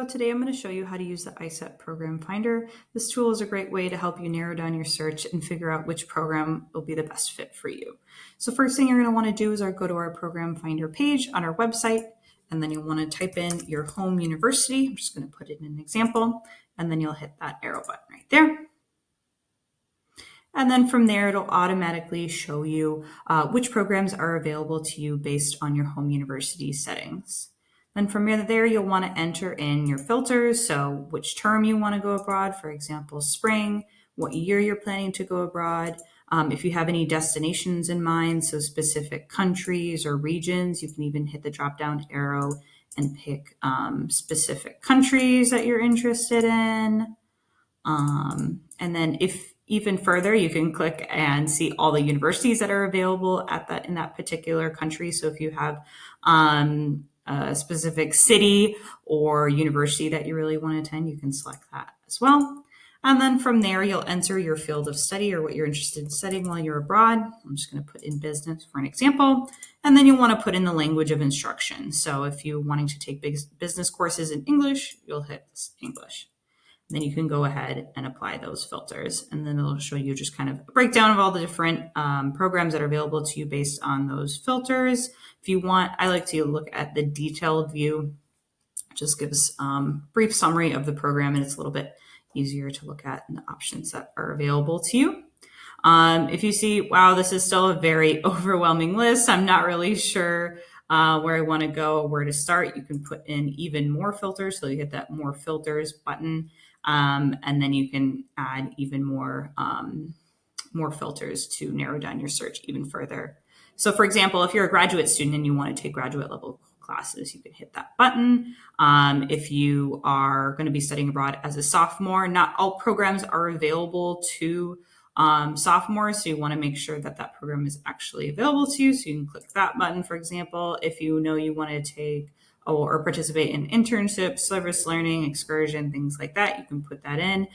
So today I'm going to show you how to use the ISEP Program Finder. This tool is a great way to help you narrow down your search and figure out which program will be the best fit for you. So first thing you're going to want to do is go to our Program Finder page on our website, and then you'll want to type in your home university. I'm just going to put it in an example, and then you'll hit that arrow button right there. And then from there, it'll automatically show you which programs are available to you based on your home university settings. Then from there, you'll want to enter in your filters. So which term you want to go abroad, for example, spring, what year you're planning to go abroad. If you have any destinations in mind, so specific countries or regions, you can even hit the drop-down arrow and pick specific countries that you're interested in. And then if even further, you can click and see all the universities that are available in that particular country. So if you have a specific city or university that you really want to attend, you can select that as well. And then from there, you'll enter your field of study or what you're interested in studying while you're abroad. I'm just going to put in business for an example. And then you'll want to put in the language of instruction. So if you're wanting to take business courses in English, you'll hit English. Then you can go ahead and apply those filters. And then it'll show you just kind of a breakdown of all the different programs that are available to you based on those filters. If you want, I like to look at the detailed view. It just gives brief summary of the program, and it's a little bit easier to look at the options that are available to you. If you see, wow, this is still a very overwhelming list, I'm not really sure where I want to go or where to start, you can put in even more filters. So you hit that more filters button. And then you can add even more filters to narrow down your search even further. So for example, if you're a graduate student and you want to take graduate level classes, you can hit that button. If you are going to be studying abroad as a sophomore, not all programs are available to sophomores, so you want to make sure that that program is actually available to you. So you can click that button, for example. If you know you want to take or participate in internships, service learning, excursion, things like that, you can put that in.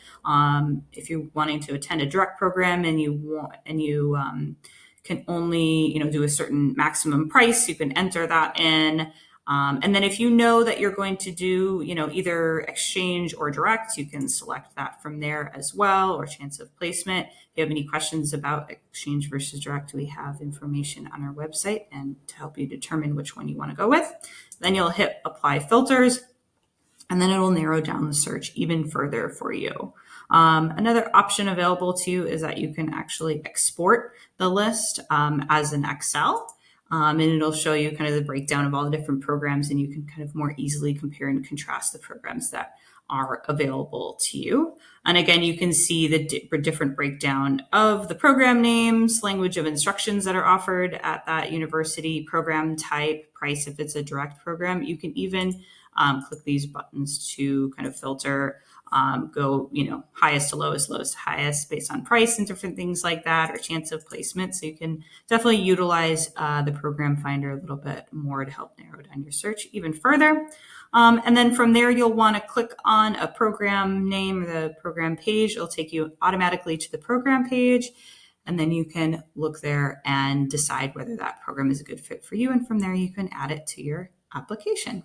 If you're wanting to attend a direct program and you can only do a certain maximum price, you can enter that in. And then if you know that you're going to do either exchange or direct, you can select that from there as well, or chance of placement. If you have any questions about exchange versus direct, we have information on our website and to help you determine which one you want to go with. Then you'll hit apply filters, and then it'll narrow down the search even further for you. Another option available to you is that you can actually export the list as an Excel. And it'll show you kind of the breakdown of all the different programs, and you can kind of more easily compare and contrast the programs that are available to you. And again, you can see the different breakdown of the program names, language of instructions that are offered at that university, program type, price if it's a direct program. You can even click these buttons to kind of filter, go highest to lowest, lowest to highest based on price and different things like that, or chance of placement. So you can definitely utilize the Program Finder a little bit more to help narrow down your search even further. And then from there, you'll want to click on a program name or the program page. It'll take you automatically to the program page. And then you can look there and decide whether that program is a good fit for you. And from there, you can add it to your application.